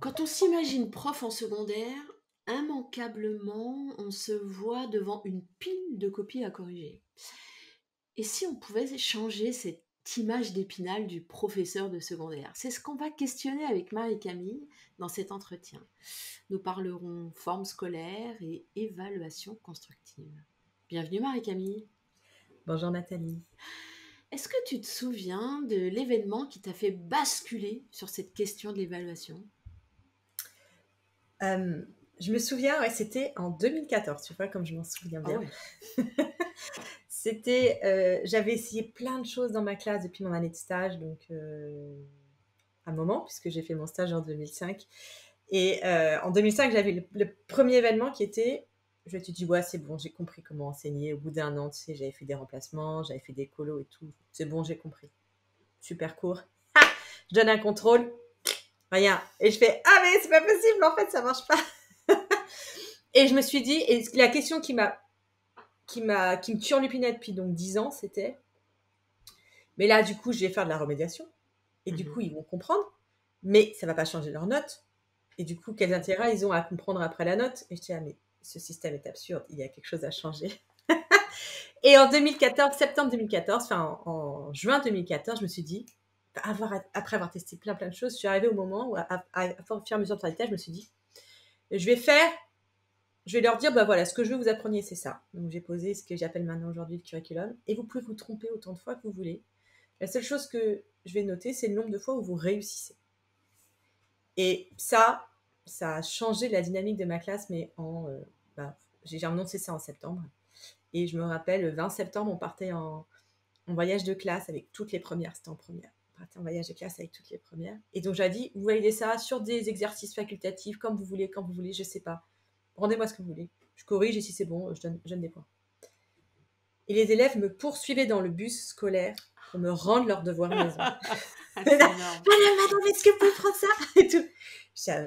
Quand on s'imagine prof en secondaire, immanquablement, on se voit devant une pile de copies à corriger. Et si on pouvait changer cette image d'Épinal du professeur de secondaire? C'est ce qu'on va questionner avec Marie-Camille dans cet entretien. Nous parlerons forme scolaire et évaluation constructive. Bienvenue Marie-Camille. Bonjour Nathalie. Est-ce que tu te souviens de l'événement qui t'a fait basculer sur cette question de l'évaluation? Euh, je me souviens, ouais, c'était en 2014, tu vois, comme je m'en souviens Ah bien. ouais. J'avais essayé plein de choses dans ma classe depuis mon année de stage, donc un moment, puisque j'ai fait mon stage en 2005. Et en 2005, j'avais le premier événement qui était, je me suis dit, ouais, c'est bon, j'ai compris comment enseigner. Au bout d'un an, tu sais, j'avais fait des remplacements, j'avais fait des colos et tout. C'est bon, j'ai compris. Super court. Ah, je donne un contrôle, rien. Et je fais, ah mais c'est pas possible, en fait, ça marche pas. Et je me suis dit, et la question qui me turlupinait depuis donc 10 ans, c'était, mais là, du coup, je vais faire de la remédiation. Et du coup, Mhm. ils vont comprendre, mais ça va pas changer leur note. Et du coup, quels intérêts ils ont à comprendre après la note? Et je dis, ah, mais ce système est absurde, il y a quelque chose à changer. Et en 2014, septembre 2014, enfin en juin 2014, je me suis dit, après avoir testé plein de choses, je suis arrivée au moment où, à fur et à mesure de faire les tâches, je me suis dit, je vais faire je vais leur dire, bah voilà, ce que je veux que vous appreniez, c'est ça. Donc j'ai posé ce que j'appelle maintenant aujourd'hui le curriculum. Et vous pouvez vous tromper autant de fois que vous voulez. La seule chose que je vais noter, c'est le nombre de fois où vous réussissez. Et ça a changé la dynamique de ma classe, mais j'ai annoncé ça en septembre. Et je me rappelle, le 20 septembre, on partait en voyage de classe avec toutes les premières. C'était en première. On partait en voyage de classe avec toutes les premières. Et donc j'ai dit, vous validez ça sur des exercices facultatifs, comme vous voulez, quand vous voulez, je sais pas. Rendez-moi ce que vous voulez. Je corrige et si c'est bon, je donne des points. Et les élèves me poursuivaient dans le bus scolaire pour me rendre leurs devoirs maison. Ah, Madame, c'est énorme. est-ce que vous pouvez prendre ça? Et tout. C'est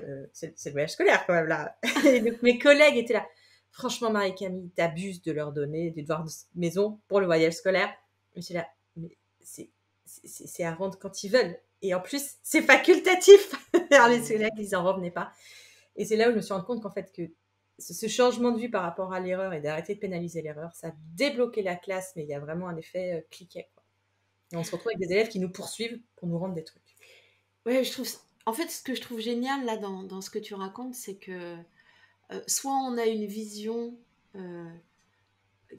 le voyage scolaire quand même là. Et donc mes collègues étaient là. Franchement, Marie-Camille, t'abuses de leur donner des devoirs de maison pour le voyage scolaire. Je suis là, mais c'est à rendre quand ils veulent. Et en plus, c'est facultatif. Alors les Mm. collègues, ils en revenaient pas. Et c'est là où je me suis rendu compte qu'en fait, que ce changement de vue par rapport à l'erreur et d'arrêter de pénaliser l'erreur, ça a débloqué la classe, mais il y a vraiment un effet cliquet, quoi. Et on se retrouve avec des élèves qui nous poursuivent pour nous rendre des trucs. Ouais, en fait, ce que je trouve génial là dans ce que tu racontes, c'est que soit on a une vision euh,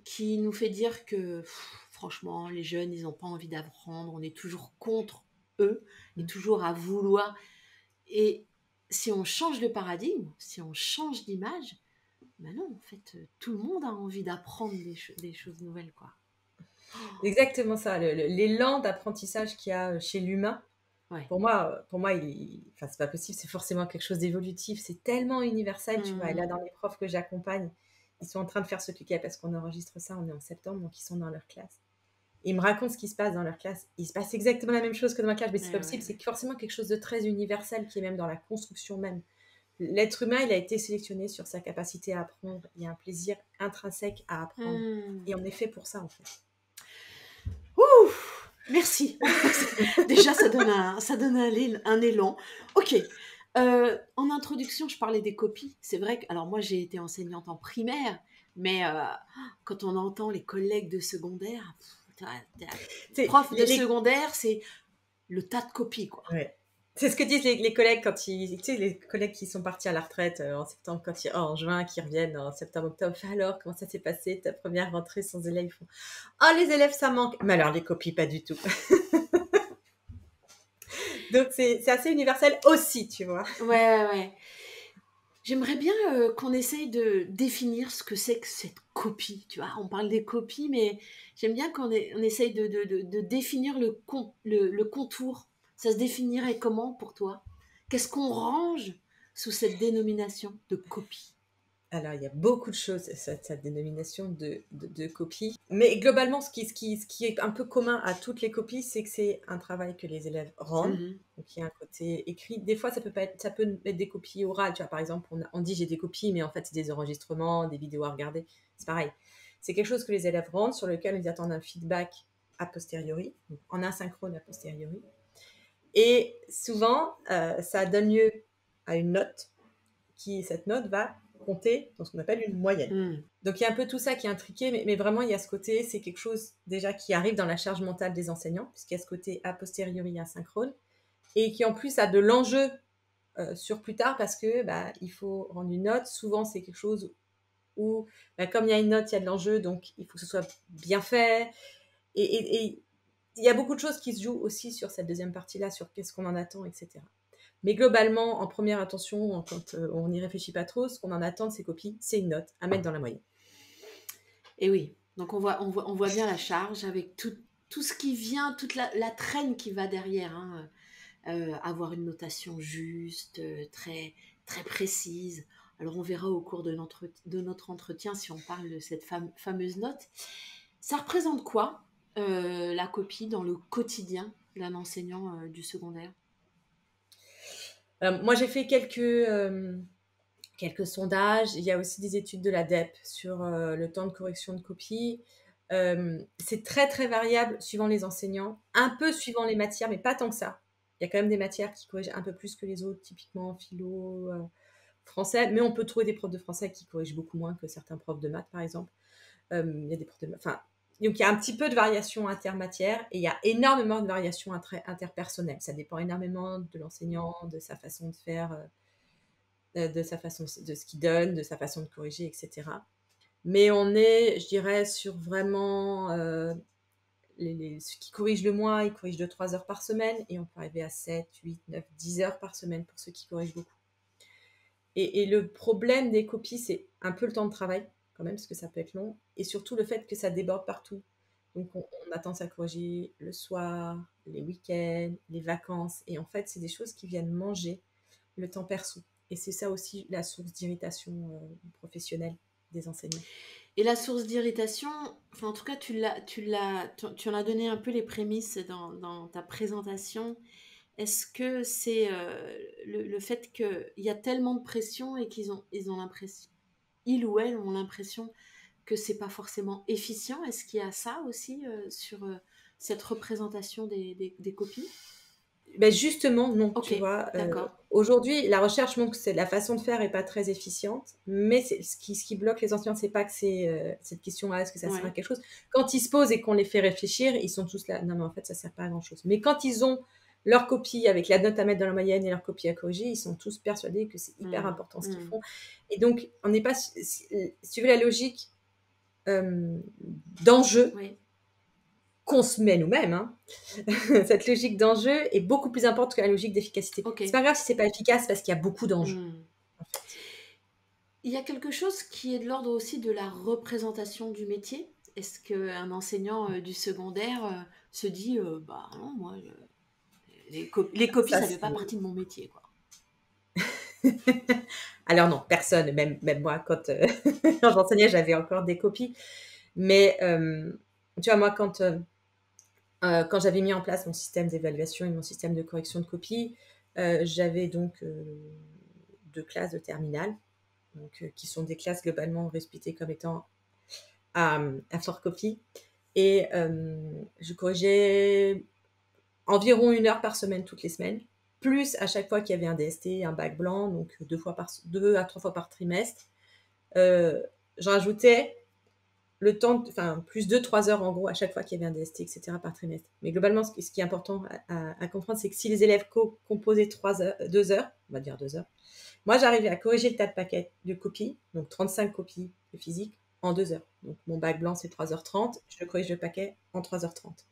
qui nous fait dire que franchement, les jeunes, ils n'ont pas envie d'apprendre, on est toujours contre eux et Mm. toujours à vouloir. Et si on change le paradigme, si on change d'image, ben non, en fait, tout le monde a envie d'apprendre des choses nouvelles, quoi. Exactement ça, l'élan d'apprentissage qu'il y a chez l'humain. Ouais. Pour moi enfin, c'est pas possible, c'est forcément quelque chose d'évolutif, c'est tellement universel, tu vois. Et là, Mmh. dans les profs que j'accompagne, ils sont en train de faire ce cliquet parce qu'on enregistre ça, on est en septembre, donc ils sont dans leur classe. Et ils me racontent ce qui se passe dans leur classe. Il se passe exactement la même chose que dans ma classe, mais c'est Ouais, pas possible. ouais, C'est ouais. forcément quelque chose de très universel qui est même dans la construction même. L'être humain, il a été sélectionné sur sa capacité à apprendre. Il y a un plaisir intrinsèque à apprendre. Mmh. Et on est fait pour ça, en fait. Ouh, merci. Déjà, ça donne un élan. Ok. En introduction, je parlais des copies. C'est vrai que, alors moi, j'ai été enseignante en primaire, mais quand on entend les collègues de secondaire, C'est prof de secondaire, c'est le tas de copies, quoi. ouais. C'est ce que disent les collègues quand ils, tu sais, les collègues qui sont partis à la retraite en septembre, en juin, qui reviennent en septembre, octobre. Alors, comment ça s'est passé ta première rentrée sans élèves? Ils font, oh, les élèves, ça manque. Mais alors, les copies, pas du tout. Donc, c'est assez universel aussi, tu vois. Ouais, ouais. J'aimerais bien qu'on essaye de définir ce que c'est que cette copie. Tu vois, on parle des copies, mais j'aime bien on essaye de définir le contour. Ça se définirait comment pour toi? Qu'est-ce qu'on range sous cette dénomination de copie? Alors, il y a beaucoup de choses, cette dénomination de copie. Mais globalement, ce qui est un peu commun à toutes les copies, c'est que c'est un travail que les élèves rendent. Mhm. Donc, il y a un côté écrit. Des fois, ça peut être des copies orales. Tu vois, par exemple, on dit j'ai des copies, mais en fait, c'est des enregistrements, des vidéos à regarder. C'est pareil. C'est quelque chose que les élèves rendent, sur lequel ils attendent un feedback a posteriori, donc en asynchrone a posteriori. Et souvent, ça donne lieu à une note, cette note va compter dans ce qu'on appelle une moyenne. Donc il y a un peu tout ça qui est intriqué, mais vraiment il y a ce côté, c'est quelque chose déjà qui arrive dans la charge mentale des enseignants, puisqu'il y a ce côté a posteriori asynchrone, et qui en plus a de l'enjeu sur plus tard, parce que il faut rendre une note. Souvent c'est quelque chose où, comme il y a une note, il y a de l'enjeu, donc il faut que ce soit bien fait. Et il y a beaucoup de choses qui se jouent aussi sur cette deuxième partie-là, sur qu'est-ce qu'on en attend, etc. Mais globalement, en première intention, quand on n'y réfléchit pas trop, ce qu'on en attend de ces copies, c'est une note à mettre dans la moyenne. Et oui, donc on voit bien la charge avec tout ce qui vient, toute la traîne qui va derrière. Hein. Avoir une notation juste, très, très précise. Alors on verra au cours de notre entretien si on parle de cette fameuse note. Ça représente quoi, la copie dans le quotidien d'un enseignant du secondaire? Moi, j'ai fait quelques sondages. Il y a aussi des études de l'ADEP sur le temps de correction de copie. C'est très, très variable suivant les enseignants, un peu suivant les matières, mais pas tant que ça. Il y a quand même des matières qui corrigent un peu plus que les autres, typiquement philo, français, mais on peut trouver des profs de français qui corrigent beaucoup moins que certains profs de maths, par exemple. Il y a des profs de maths, donc il y a un petit peu de variation intermatière et il y a énormément de variation interpersonnelle. Ça dépend énormément de l'enseignant, de sa façon de faire, de ce qu'il donne, de sa façon de corriger, etc. Mais on est, je dirais, sur vraiment ceux qui corrigent le moins, ils corrigent 2-3 heures par semaine et on peut arriver à 7, 8, 9, 10 heures par semaine pour ceux qui corrigent beaucoup. Et le problème des copies, c'est un peu le temps de travail quand même, parce que ça peut être long, et surtout le fait que ça déborde partout. Donc on a tendance à corriger le soir, les week-ends, les vacances, et en fait c'est des choses qui viennent manger le temps perso. Et c'est ça aussi la source d'irritation professionnelle des enseignants. Et la source d'irritation, enfin en tout cas tu en as donné un peu les prémices dans ta présentation. Est-ce que c'est le fait qu'il y a tellement de pression et ils ont l'impression, ils ou elles ont l'impression que c'est pas forcément efficient? Est-ce qu'il y a ça aussi sur cette représentation des copies? Ben justement, non, Ok, tu vois. d'accord. Aujourd'hui, la recherche montre que la façon de faire est pas très efficiente, mais ce qui bloque les enseignants, c'est pas que c'est cette question-là, est-ce que ça sert à Ouais. quelque chose. Quand ils se posent et qu'on les fait réfléchir, ils sont tous là, non mais en fait ça sert pas à grand-chose. Mais quand ils ont leur copie avec la note à mettre dans la moyenne et leur copie à corriger, ils sont tous persuadés que c'est hyper important ce qu'ils font. Et donc, on n'est pas, si tu veux la logique d'enjeu, Oui. qu'on se met nous-mêmes, hein. Cette logique d'enjeu est beaucoup plus importante que la logique d'efficacité. Ok. C'est pas grave si c'est pas efficace parce qu'il y a beaucoup d'enjeux. En fait. Il y a quelque chose qui est de l'ordre aussi de la représentation du métier. Est-ce qu'un enseignant du secondaire se dit bah non, moi, les copies, Ça, ça fait pas partie de mon métier, quoi. Alors non, personne, même moi, quand j'enseignais, j'avais encore des copies. Mais tu vois, moi, quand j'avais mis en place mon système d'évaluation et mon système de correction de copies, j'avais donc 2 classes de terminale, donc, qui sont des classes globalement respectées comme étant à fort copie. Et je corrigeais environ 1 heure par semaine toutes les semaines, plus à chaque fois qu'il y avait un DST, un bac blanc, donc 2 à 3 fois par trimestre. J'en rajoutais le temps, plus 2-3 heures en gros à chaque fois qu'il y avait un DST, etc. par trimestre. Mais globalement, ce qui est important à comprendre, c'est que si les élèves composaient 2 heures, on va dire 2 heures, moi j'arrivais à corriger le tas de paquets de copies, donc 35 copies de physique, en 2 heures. Donc mon bac blanc c'est 3h30, je corrige le paquet en 3h30.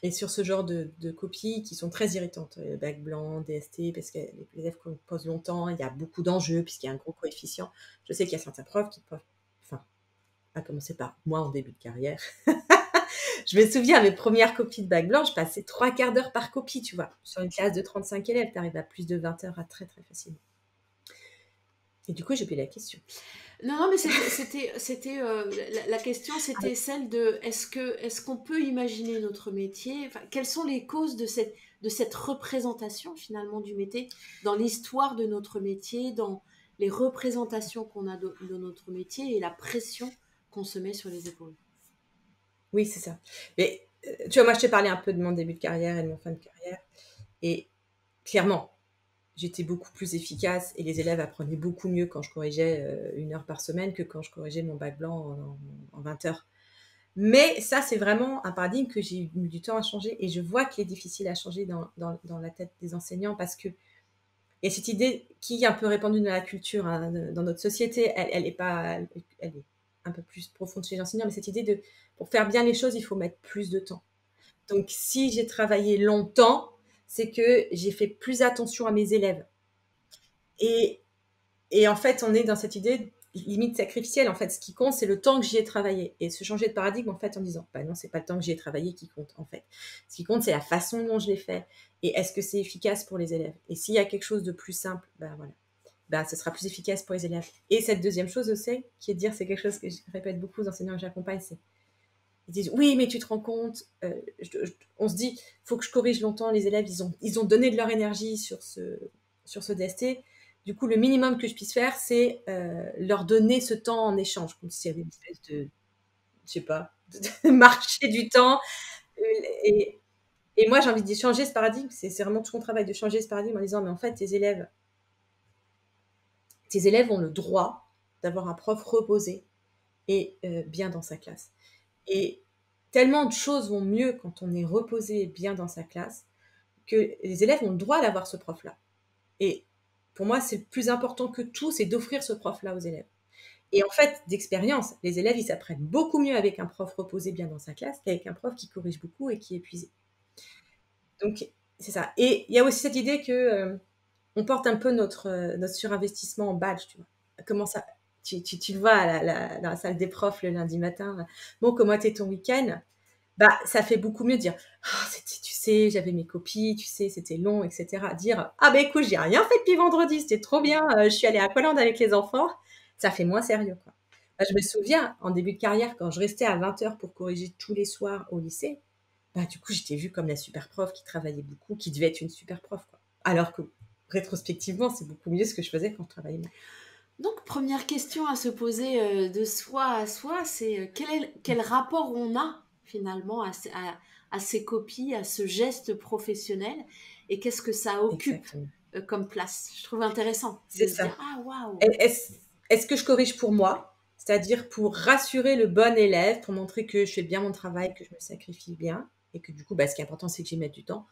Et sur ce genre de copies qui sont très irritantes, bac blanc, DST, parce que les élèves posent longtemps, il y a beaucoup d'enjeux puisqu'il y a un gros coefficient. Je sais qu'il y a certains profs qui peuvent, à commencer par moi en début de carrière. Je me souviens, à mes premières copies de bac blanc, je passais 3/4 d'heure par copie, tu vois. Sur une classe de 35 élèves, tu arrives à plus de 20 heures très très facilement. Et du coup, j'ai oublié la question. Non, mais la question, c'était celle de est-ce qu'on peut imaginer notre métier, quelles sont les causes de cette représentation finalement du métier dans l'histoire de notre métier, dans les représentations qu'on a de notre métier et la pression qu'on se met sur les épaules. Oui, c'est ça. Mais tu vois, moi, je t'ai parlé un peu de mon début de carrière et de mon fin de carrière. Et clairement, j'étais beaucoup plus efficace et les élèves apprenaient beaucoup mieux quand je corrigeais 1 heure par semaine que quand je corrigeais mon bac blanc en 20 heures. Mais ça, c'est vraiment un paradigme que j'ai mis du temps à changer et je vois qu'il est difficile à changer dans la tête des enseignants parce que il y a cette idée qui est un peu répandue dans la culture, hein, dans notre société. Elle est pas, elle est un peu plus profonde chez les enseignants, mais cette idée de, pour faire bien les choses, il faut mettre plus de temps. Donc, si j'ai travaillé longtemps, c'est que j'ai fait plus attention à mes élèves. Et, et en fait, on est dans cette idée limite sacrificielle. En fait, ce qui compte, c'est le temps que j'y ai travaillé. Et se changer de paradigme, en fait, en disant, bah non, c'est pas le temps que j'y ai travaillé qui compte, en fait. Ce qui compte, c'est la façon dont je l'ai fait. Et est-ce que c'est efficace pour les élèves? Et s'il y a quelque chose de plus simple, ben voilà. Ben, ce sera plus efficace pour les élèves. Et cette deuxième chose aussi, qui est de dire, c'est quelque chose que je répète beaucoup aux enseignants que j'accompagne, c'est ils disent oui, mais tu te rends compte, on se dit, il faut que je corrige longtemps, les élèves, ils ont donné de leur énergie sur ce DST. Du coup, le minimum que je puisse faire, c'est leur donner ce temps en échange, comme s'il y avait une espèce de, je sais pas, de marché du temps. Et, et moi, j'ai envie de changer ce paradigme. C'est vraiment tout mon travail de changer ce paradigme en disant, mais en fait, tes élèves ont le droit d'avoir un prof reposé et bien dans sa classe. Et tellement de choses vont mieux quand on est reposé et bien dans sa classe que les élèves ont le droit d'avoir ce prof-là. Et pour moi, c'est le plus important que tout, c'est d'offrir ce prof-là aux élèves. Et en fait, d'expérience, les élèves, ils s'apprennent beaucoup mieux avec un prof reposé bien dans sa classe qu'avec un prof qui corrige beaucoup et qui est épuisé. Donc, c'est ça. Et il y a aussi cette idée que on porte un peu notre surinvestissement en badge, tu vois. Comment ça, tu le vois dans la salle des profs le lundi matin. Bon, comment était ton week-end? Bah, ça fait beaucoup mieux de dire oh, tu sais, j'avais mes copies, tu sais, c'était long, etc. Dire ah, bah écoute, j'ai rien fait depuis vendredi, c'était trop bien, je suis allée à Aqualand avec les enfants. Ça fait moins sérieux, quoi. Bah, je me souviens, en début de carrière, quand je restais à 20 heures pour corriger tous les soirs au lycée, bah, du coup, j'étais vue comme la super prof qui travaillait beaucoup, qui devait être une super prof, quoi. Alors que, rétrospectivement, c'est beaucoup mieux ce que je faisais quand je travaillais moins. Donc, première question à se poser de soi à soi, c'est quel rapport on a finalement à ces copies, à ce geste professionnel, et qu'est-ce que ça occupe Exactement. comme place. Je trouve intéressant C'est de se ça. dire, ah waouh, Est-ce que je corrige pour moi? C'est-à-dire pour rassurer le bon élève, pour montrer que je fais bien mon travail, que je me sacrifie bien, et que du coup, bah, ce qui est important, c'est que j'y mette du temps.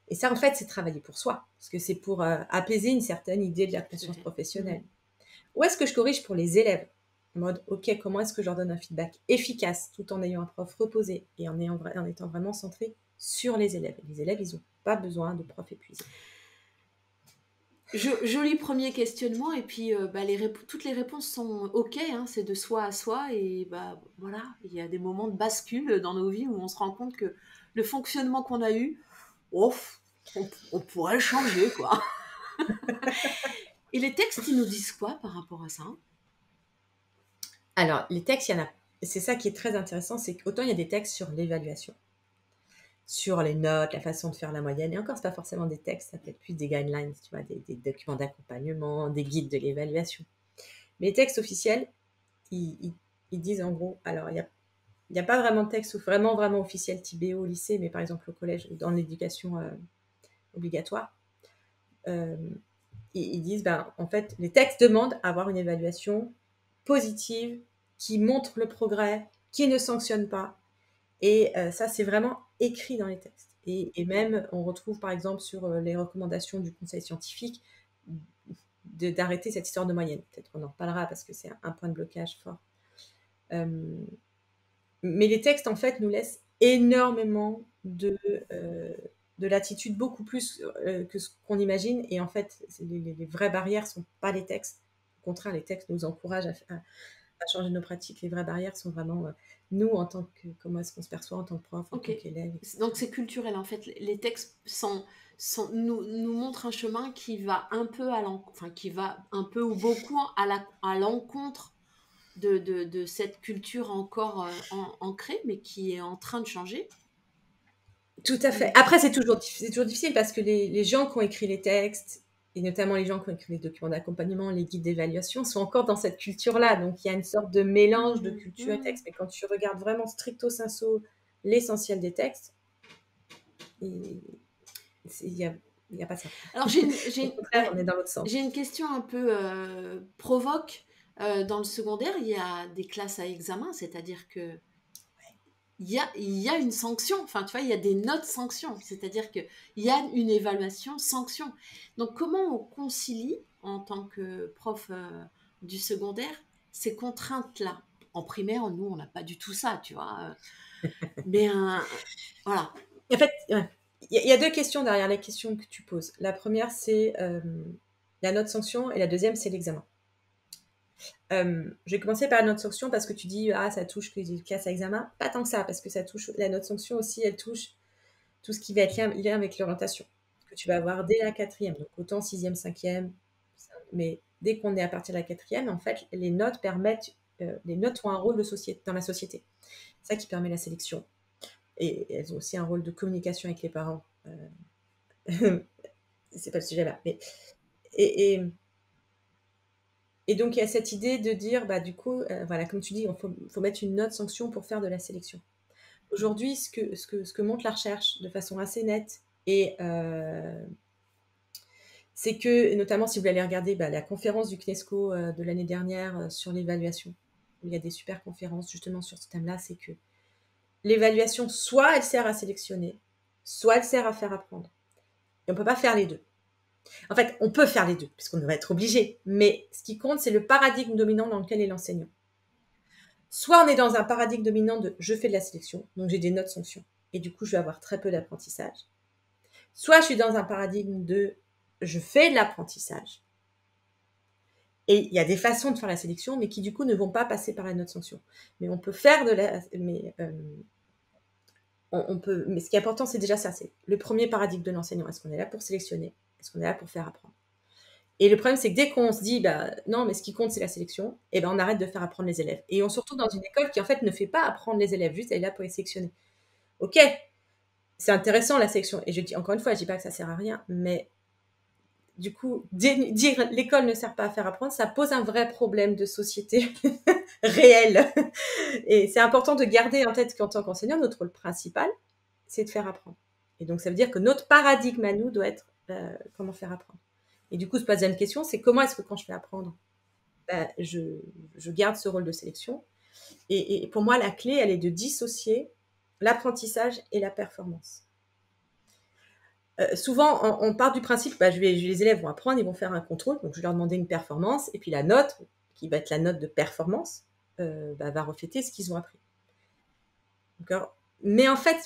Et ça, en fait, c'est travailler pour soi, parce que c'est pour apaiser une certaine idée de la tout à conscience fait. professionnelle. Ou est-ce que je corrige pour les élèves? En mode, ok, comment est-ce que je leur donne un feedback efficace, tout en ayant un prof reposé et en étant vraiment centré sur les élèves. Les élèves, ils n'ont pas besoin de profs épuisés. Joli premier questionnement, et puis bah, toutes les réponses sont ok, hein, c'est de soi à soi, et bah voilà, il y a des moments de bascule dans nos vies où on se rend compte que le fonctionnement qu'on a eu, ouf, on pourrait le changer, quoi. Et les textes, ils nous disent quoi par rapport à ça? Alors, les textes, il y en a. C'est ça qui est très intéressant, c'est qu'autant il y a des textes sur l'évaluation, sur les notes, la façon de faire la moyenne. Et encore, c'est pas forcément des textes, ça peut être plus des guidelines, tu vois, des documents d'accompagnement, des guides de l'évaluation. Mais les textes officiels, ils disent en gros, alors il n'y a pas vraiment de texte vraiment officiel type BO au lycée, mais par exemple au collège ou dans l'éducation obligatoire, euh, ils disent, ben, en fait, les textes demandent à avoir une évaluation positive qui montre le progrès, qui ne sanctionne pas. Et ça, c'est vraiment écrit dans les textes. Et même, on retrouve par exemple sur les recommandations du conseil scientifique d'arrêter cette histoire de moyenne. Peut-être qu'on en reparlera parce que c'est un point de blocage fort. Mais les textes, en fait, nous laissent énormément de latitude, beaucoup plus que ce qu'on imagine. Et en fait, les vraies barrières ne sont pas les textes. Au contraire, les textes nous encouragent à changer nos pratiques. Les vraies barrières sont vraiment nous, en tant que, comment est-ce qu'on se perçoit en tant que prof, en Ok. tant qu'élève, etc. Donc c'est culturel en fait. Les textes nous montrent un chemin qui va un peu enfin qui va un peu ou beaucoup à l'encontre de cette culture encore ancrée, mais qui est en train de changer. Tout à fait. Après, c'est toujours difficile parce que les gens qui ont écrit les textes, et notamment les gens qui ont écrit les documents d'accompagnement, les guides d'évaluation, sont encore dans cette culture-là. Donc, il y a une sorte de mélange de culture et texte. Mais quand tu regardes vraiment stricto sensu l'essentiel des textes, il y a Il n'y a pas ça. Alors Au contraire, on est dans l'autre j'ai sens. une question un peu provoque. Dans le secondaire, il y a des classes à examen, c'est-à-dire que il y a une sanction, enfin tu vois, il y a des notes sanctions, c'est-à-dire qu'il y a une évaluation sanction. Donc comment on concilie en tant que prof du secondaire ces contraintes-là? En primaire, nous, on n'a pas du tout ça, tu vois. Mais voilà. En fait, ouais, il y a 2 questions derrière la question que tu poses. La première, c'est, la note sanction et la deuxième, c'est l'examen. Je vais commencer par la note sanction parce que tu dis: «Ah, ça touche que des classes à examen». Pas tant que ça, parce que ça touche la note sanction aussi, elle touche tout ce qui va être lien avec l'orientation, que tu vas avoir dès la quatrième. Donc autant sixième, cinquième, mais dès qu'on est à partir de la quatrième, en fait, les notes permettent, les notes ont un rôle de société dans la société. C'est ça qui permet la sélection et elles ont aussi un rôle de communication avec les parents. C'est pas le sujet là, mais et et et donc il y a cette idée de dire, bah, du coup, voilà, comme tu dis, il faut mettre une note sanction pour faire de la sélection. Aujourd'hui, ce que montre la recherche de façon assez nette et c'est que, notamment si vous allez regarder bah, la conférence du CNESCO de l'année dernière sur l'évaluation, où il y a des super conférences justement sur ce thème-là, c'est que l'évaluation, soit elle sert à sélectionner, soit elle sert à faire apprendre. Et on ne peut pas faire les deux. En fait, on peut faire les deux, puisqu'on va être obligé. Mais ce qui compte, c'est le paradigme dominant dans lequel est l'enseignant. Soit on est dans un paradigme dominant de je fais de la sélection, donc j'ai des notes sanctions, et du coup je vais avoir très peu d'apprentissage. Soit je suis dans un paradigme de je fais de l'apprentissage, et il y a des façons de faire la sélection, mais qui du coup ne vont pas passer par la note sanction. Mais on peut faire de la... Mais, on peut, mais ce qui est important, c'est déjà ça, c'est le premier paradigme de l'enseignant. Est-ce qu'on est là pour sélectionner? Est-ce qu'on est là pour faire apprendre? Et le problème, c'est que dès qu'on se dit, bah, non, mais ce qui compte, c'est la sélection, et ben, on arrête de faire apprendre les élèves. Et on se retrouve dans une école qui, en fait, ne fait pas apprendre les élèves, juste elle est là pour les sélectionner. Ok, c'est intéressant la sélection. Et je dis, encore une fois, je dis pas que ça sert à rien, mais du coup, dire l'école ne sert pas à faire apprendre, ça pose un vrai problème de société réel. Et c'est important de garder en tête qu'en tant qu'enseignant, notre rôle principal, c'est de faire apprendre. Et donc, ça veut dire que notre paradigme à nous doit être comment faire apprendre. Et du coup, se pose une question, c'est comment est-ce que quand je fais apprendre, bah, je garde ce rôle de sélection. Et pour moi, la clé, elle est de dissocier l'apprentissage et la performance. Souvent, on part du principe, bah, les élèves vont apprendre, ils vont faire un contrôle, donc je vais leur demander une performance, et puis la note, qui va être la note de performance, bah, va refléter ce qu'ils ont appris. Mais en fait,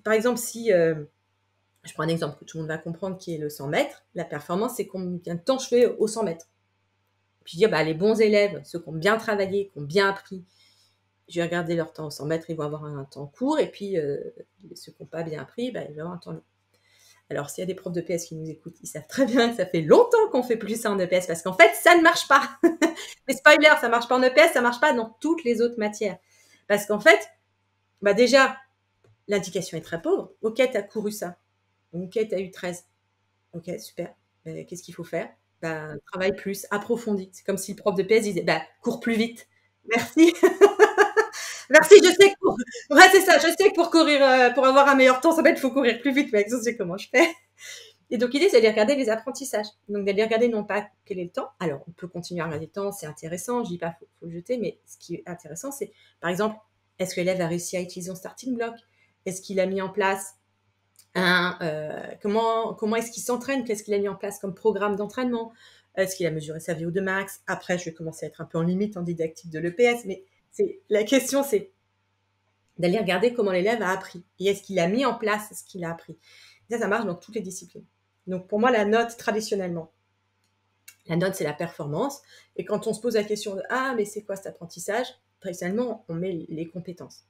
par exemple, si je prends un exemple que tout le monde va comprendre, qui est le 100 mètres, la performance, c'est combien de temps je fais au 100 mètres. Puis dire, bah, les bons élèves, ceux qui ont bien travaillé, qui ont bien appris, je vais regarder leur temps au 100 mètres, ils vont avoir un temps court, et puis ceux qui n'ont pas bien appris, bah, ils vont avoir un temps long. Alors, s'il y a des profs de PS qui nous écoutent, ils savent très bien que ça fait longtemps qu'on fait plus ça en EPS, parce qu'en fait, ça ne marche pas. Mais spoiler, ça ne marche pas en EPS, ça ne marche pas dans toutes les autres matières. Parce qu'en fait, bah déjà, l'indication est très pauvre. Ok, tu as couru ça. Ok, tu as eu 13. Ok, super. Qu'est-ce qu'il faut faire? Bah, travaille plus, approfondis. C'est comme si le prof de PS disait, bah, cours plus vite. Merci. Merci, je sais que pour... Ouais, c'est ça. Je sais que pour courir, pour avoir un meilleur temps, ça va être, faut courir plus vite, mais avec ça, c'est comment je fais. Et donc, l'idée, c'est d'aller regarder les apprentissages. Donc, d'aller regarder non pas quel est le temps. Alors, on peut continuer à regarder le temps, c'est intéressant. Je dis pas, faut le jeter, mais ce qui est intéressant, c'est, par exemple, est-ce que l'élève a réussi à utiliser son starting block? Est-ce qu'il a mis en place comment est-ce qu'il s'entraîne? Qu'est-ce qu'il a mis en place comme programme d'entraînement? Est-ce qu'il a mesuré sa VO2 max? Après, je vais commencer à être un peu en limite en didactique de l'EPS, mais la question, c'est d'aller regarder comment l'élève a appris. Et est-ce qu'il a mis en place ce qu'il a appris? Et ça marche dans toutes les disciplines. Donc, pour moi, la note, traditionnellement, la note, c'est la performance. Et quand on se pose la question de « Ah, mais c'est quoi cet apprentissage ?» Traditionnellement, on met les compétences.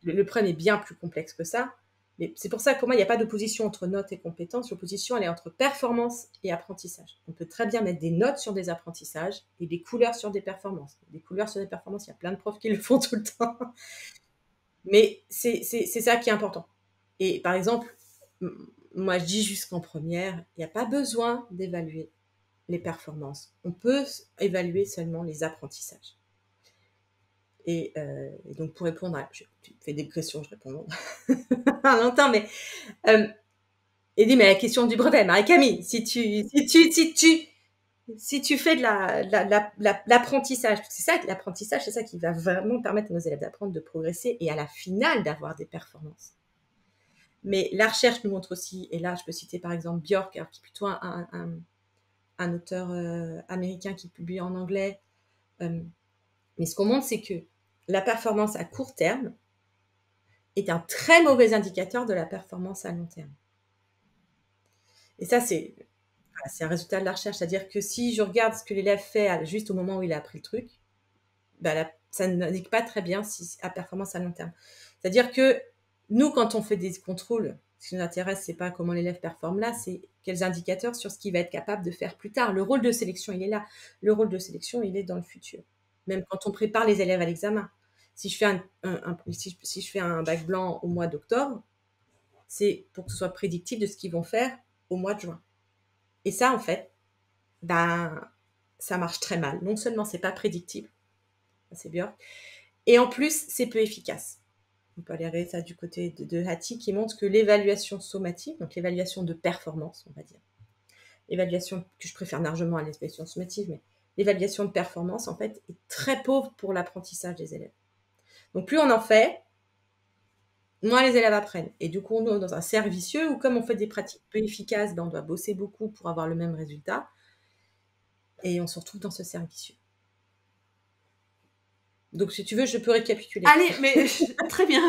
Le problème est bien plus complexe que ça. Mais c'est pour ça que pour moi, il n'y a pas d'opposition entre notes et compétences. L'opposition, elle est entre performance et apprentissage. On peut très bien mettre des notes sur des apprentissages et des couleurs sur des performances. Des couleurs sur des performances, il y a plein de profs qui le font tout le temps. Mais c'est ça qui est important. Et par exemple, moi, je dis jusqu'en première, il n'y a pas besoin d'évaluer les performances. On peut évaluer seulement les apprentissages. Et donc, pour répondre à... Tu fais des questions, je réponds longtemps, mais Et dit, mais la question du brevet, Marie-Camille, si tu fais de l'apprentissage, c'est ça, l'apprentissage, c'est ça qui va vraiment permettre à nos élèves d'apprendre, de progresser et à la finale d'avoir des performances. Mais la recherche nous montre aussi, et là je peux citer par exemple Bjork, qui est plutôt un auteur américain qui publie en anglais. Mais ce qu'on montre, c'est que la performance à court terme est un très mauvais indicateur de la performance à long terme. Et ça, c'est un résultat de la recherche. C'est-à-dire que si je regarde ce que l'élève fait juste au moment où il a appris le truc, ça n'indique pas très bien à performance à long terme. C'est-à-dire que nous, quand on fait des contrôles, ce qui nous intéresse, c'est pas comment l'élève performe là, c'est quels indicateurs sur ce qu'il va être capable de faire plus tard. Le rôle de sélection, il est là. Le rôle de sélection, il est dans le futur. Même quand on prépare les élèves à l'examen. Si je fais un bac blanc au mois d'octobre, c'est pour que ce soit prédictif de ce qu'ils vont faire au mois de juin. Et ça, en fait, ça marche très mal. Non seulement c'est pas prédictible, c'est Björk, et en plus, c'est peu efficace. On peut aller regarder ça du côté de Hattie, qui montre que l'évaluation sommative, donc l'évaluation de performance, on va dire, évaluation que je préfère largement à l'évaluation sommative, mais l'évaluation de performance, en fait, est très pauvre pour l'apprentissage des élèves. Donc, plus on en fait, moins les élèves apprennent. Et du coup, on est dans un cercle vicieux où, comme on fait des pratiques peu efficaces, on doit bosser beaucoup pour avoir le même résultat. Et on se retrouve dans ce cercle vicieux. Donc, si tu veux, je peux récapituler. Allez, mais très bien,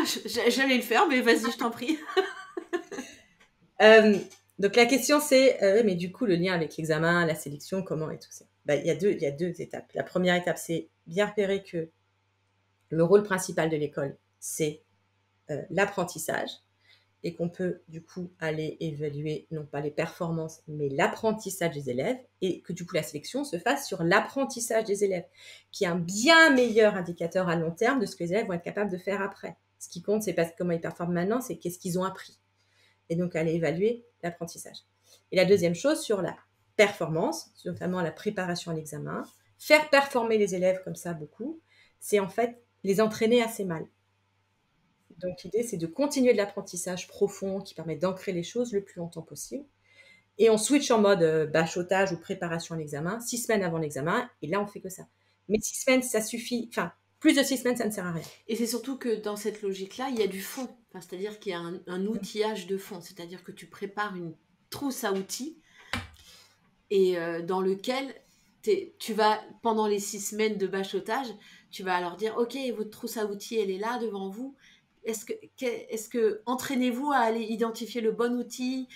j'allais le faire, mais vas-y, je t'en prie. Donc, la question, c'est, mais du coup, le lien avec l'examen, la sélection, comment et tout ça. Il y a deux étapes. La première étape, c'est bien repérer que le rôle principal de l'école, c'est l'apprentissage, et qu'on peut du coup aller évaluer non pas les performances, mais l'apprentissage des élèves, et que du coup la sélection se fasse sur l'apprentissage des élèves, qui est un bien meilleur indicateur à long terme de ce que les élèves vont être capables de faire après. Ce qui compte, c'est pas comment ils performent maintenant, c'est qu'est-ce qu'ils ont appris. Et donc aller évaluer l'apprentissage. Et la deuxième chose, sur la performance, notamment la préparation à l'examen, faire performer les élèves comme ça beaucoup, c'est en fait les entraîner assez mal. Donc, l'idée, c'est de continuer de l'apprentissage profond qui permet d'ancrer les choses le plus longtemps possible. Et on switch en mode bachotage ou préparation à l'examen, 6 semaines avant l'examen, et là, on fait que ça. Mais 6 semaines, ça suffit. Enfin, plus de 6 semaines, ça ne sert à rien. Et c'est surtout que dans cette logique-là, il y a du fond. Enfin, c'est-à-dire qu'il y a un outillage de fond. C'est-à-dire que tu prépares une trousse à outils et dans lequel tu vas, pendant les 6 semaines de bachotage, tu vas leur dire, OK, votre trousse à outils, elle est là devant vous. Est-ce que entraînez-vous à aller identifier le bon outil?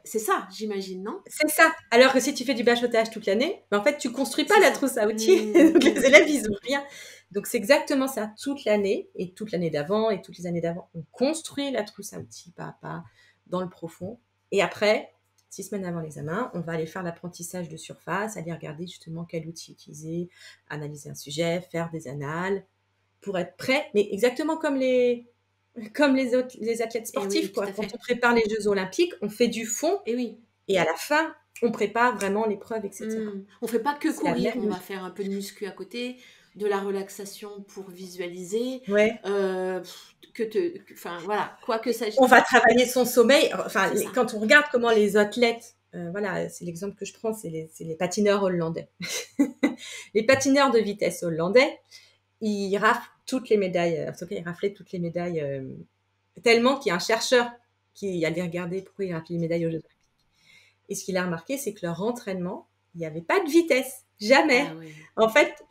C'est ça, j'imagine, non? C'est ça. Alors que si tu fais du bachotage toute l'année, en fait, tu construis pas la trousse à outils. Donc, les élèves, ils ont rien. Donc, c'est exactement ça. Toute l'année, et toute l'année d'avant, et toutes les années d'avant, on construit la trousse à outils pas à pas, dans le profond. Et après, 6 semaines avant l'examen, on va aller faire l'apprentissage de surface, aller regarder justement quel outil utiliser, analyser un sujet, faire des annales, pour être prêt. Mais exactement comme les athlètes sportifs, quoi. Quand on prépare les Jeux Olympiques, on fait du fond. Et oui. Et à la fin, on prépare vraiment l'épreuve, etc. On ne fait pas que courir, on va faire un peu de muscu à côté, de la relaxation pour visualiser. Ouais. Voilà, quoi que ça. On va travailler son sommeil. Enfin, quand on regarde comment les athlètes, voilà, c'est l'exemple que je prends, c'est les patineurs hollandais. Les patineurs de vitesse hollandais, ils raflent toutes les médailles. En tout cas, ils raflaient toutes les médailles tellement qu'il y a un chercheur qui allait regarder pourquoi ils raflaient les médailles aux Jeux Olympiques. Et ce qu'il a remarqué, c'est que leur entraînement, il n'y avait pas de vitesse. Jamais. Ah, oui. En fait,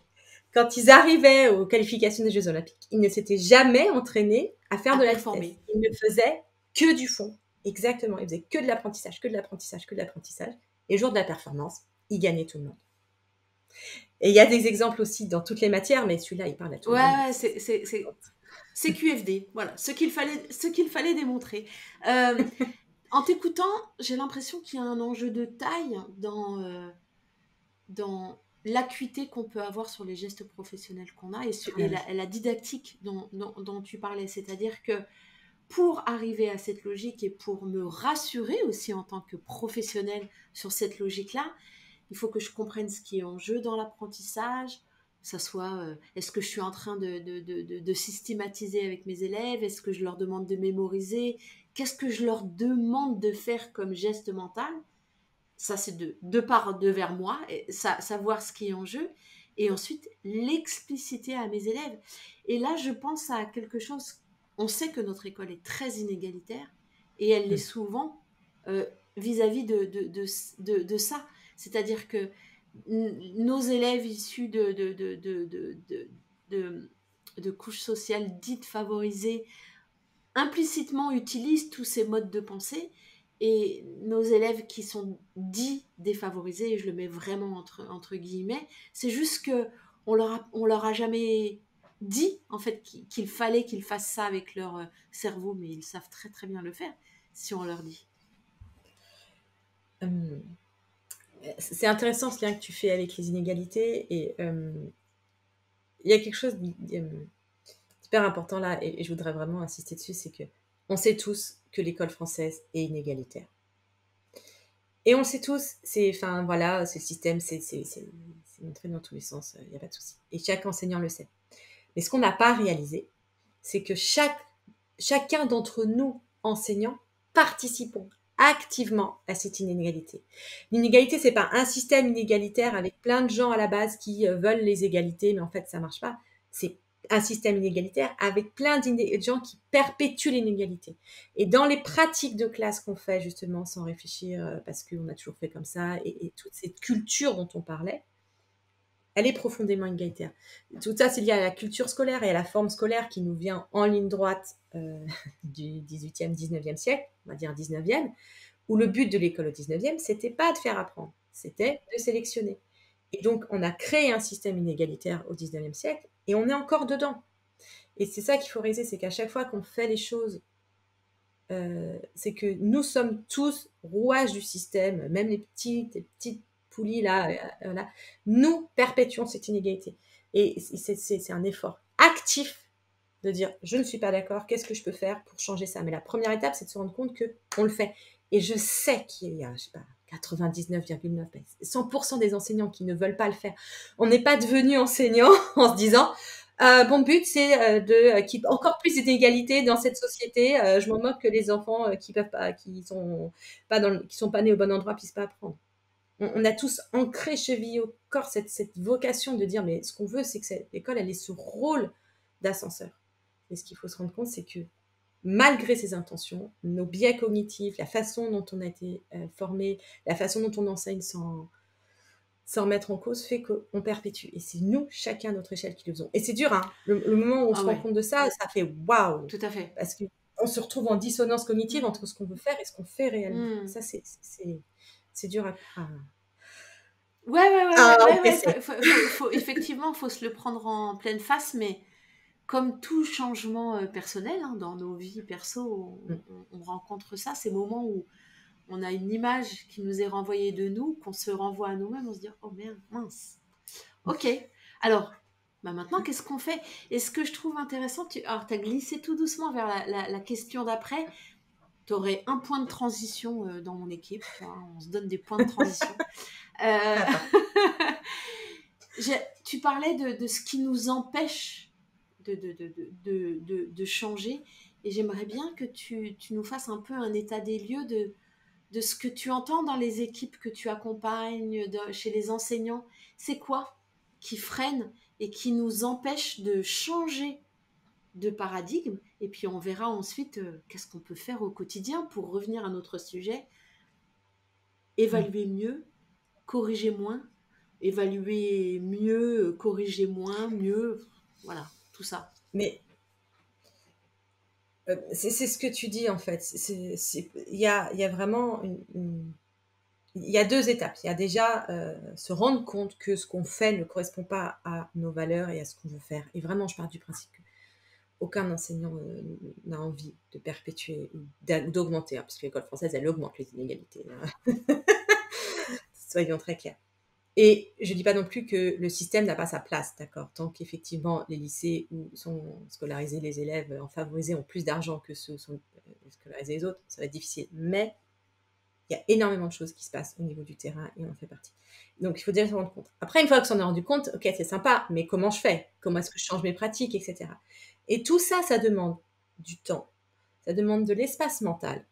quand ils arrivaient aux qualifications des Jeux Olympiques, ils ne s'étaient jamais entraînés à faire de la vitesse. Ils ne faisaient que du fond. Exactement. Ils faisaient que de l'apprentissage, que de l'apprentissage, que de l'apprentissage. Et le jour de la performance, ils gagnaient tout le monde. Et il y a des exemples aussi dans toutes les matières, mais celui-là, il parle à tout le monde. Ouais, c'est QFD. Voilà, ce qu'il fallait démontrer. En t'écoutant, j'ai l'impression qu'il y a un enjeu de taille dans l'acuité qu'on peut avoir sur les gestes professionnels qu'on a et la didactique dont tu parlais. C'est-à-dire que pour arriver à cette logique et pour me rassurer aussi en tant que professionnel sur cette logique-là, il faut que je comprenne ce qui est en jeu dans l'apprentissage, ça soit, est-ce que je suis en train de systématiser avec mes élèves? Est-ce que je leur demande de mémoriser? Qu'est-ce que je leur demande de faire comme geste mental? Ça, c'est de par de vers moi, et savoir ce qui est en jeu, et ensuite l'expliciter à mes élèves. Et là, je pense à quelque chose. On sait que notre école est très inégalitaire, et elle l'est Mm. souvent euh, vis-à-vis de ça. C'est-à-dire que nos élèves issus de, de couches sociales dites favorisées implicitement utilisent tous ces modes de pensée, et nos élèves qui sont dits défavorisés, et je le mets vraiment entre guillemets, c'est juste que on leur a jamais dit en fait qu'il fallait qu'ils fassent ça avec leur cerveau, mais ils savent très très bien le faire si on leur dit. Hum, C'est intéressant ce lien que tu fais avec les inégalités. Et il y a quelque chose d'hyper important là, et je voudrais vraiment insister dessus, c'est que on sait tous que l'école française est inégalitaire. Et on le sait tous, enfin voilà, ce système, c'est montré dans tous les sens, il n'y a pas de souci. Et chaque enseignant le sait. Mais ce qu'on n'a pas réalisé, c'est que chacun d'entre nous, enseignants, participons activement à cette inégalité. L'inégalité, c'est pas un système inégalitaire avec plein de gens à la base qui veulent les égalités, mais en fait, ça marche pas. C'est un système inégalitaire avec plein de gens qui perpétuent l'inégalité. Et dans les pratiques de classe qu'on fait, justement, sans réfléchir, parce qu'on a toujours fait comme ça, et toute cette culture dont on parlait, elle est profondément inégalitaire. Tout ça, c'est lié à la culture scolaire et à la forme scolaire qui nous vient en ligne droite du 18e, 19e siècle, on va dire 19e, où le but de l'école au 19e, c'était pas de faire apprendre, c'était de sélectionner. Et donc, on a créé un système inégalitaire au 19e siècle, et on est encore dedans. Et c'est ça qu'il faut réaliser, c'est qu'à chaque fois qu'on fait les choses, c'est que nous sommes tous rouages du système, même les petites poulies là, là, nous perpétuons cette inégalité. Et c'est un effort actif de dire je ne suis pas d'accord, qu'est-ce que je peux faire pour changer ça? Mais la première étape, c'est de se rendre compte qu'on le fait. Et je sais qu'il y a, je sais pas, 99,9, 100% des enseignants qui ne veulent pas le faire. On n'est pas devenu enseignant en se disant mon but, c'est de qu'il y ait encore plus d'inégalités dans cette société. Je m'en moque que les enfants qui peuvent pas, qui sont pas nés au bon endroit puissent pas apprendre. On a tous ancré cheville au corps cette vocation de dire mais ce qu'on veut, c'est que l'école elle ait ce rôle d'ascenseur. Et ce qu'il faut se rendre compte, c'est que malgré ses intentions, nos biais cognitifs, la façon dont on a été formé, la façon dont on enseigne sans remettre en cause, fait qu'on perpétue. Et c'est nous, chacun à notre échelle, qui le faisons. Et c'est dur, hein. Le moment où on se rend compte de ça, ça fait waouh. Tout à fait. Parce qu'on se retrouve en dissonance cognitive entre ce qu'on veut faire et ce qu'on fait réellement. Ça, c'est dur à... Effectivement, faut se le prendre en pleine face, mais comme tout changement personnel, hein, dans nos vies perso, on rencontre ça, ces moments où on a une image qui nous est renvoyée de nous, qu'on se renvoie à nous-mêmes, on se dit oh merde, mince. Ok, alors maintenant qu'est-ce qu'on fait? Et ce que je trouve intéressant, alors tu as glissé tout doucement vers la question d'après. Tu aurais un point de transition dans mon équipe, on se donne des points de transition. Tu parlais de ce qui nous empêche de changer, et j'aimerais bien que tu nous fasses un peu un état des lieux de ce que tu entends dans les équipes que tu accompagnes, chez les enseignants. C'est quoi qui freine et qui nous empêche de changer de paradigme? Et puis on verra ensuite qu'est-ce qu'on peut faire au quotidien pour revenir à notre sujet, évaluer mieux, corriger moins, évaluer mieux, corriger moins, mieux, voilà, tout ça. Mais c'est ce que tu dis en fait. Il y a vraiment il y a deux étapes. Il y a déjà se rendre compte que ce qu'on fait ne correspond pas à nos valeurs et à ce qu'on veut faire. Et vraiment, je pars du principe que aucun enseignant n'a envie de perpétuer ou d'augmenter, hein, parce que l'école française, elle augmente les inégalités. Hein. Soyons très clairs. Et je ne dis pas non plus que le système n'a pas sa place, d'accord? Tant qu'effectivement les lycées où sont scolarisés les élèves en favorisés ont plus d'argent que ceux où sont scolarisés les autres, ça va être difficile. Mais Il y a énormément de choses qui se passent au niveau du terrain et on en fait partie. Donc, il faut déjà se rendre compte. Après, une fois qu'on s'en est rendu compte, ok, c'est sympa, mais comment je fais? Comment est-ce que je change mes pratiques, etc. Et tout ça, ça demande du temps. Ça demande de l'espace mental.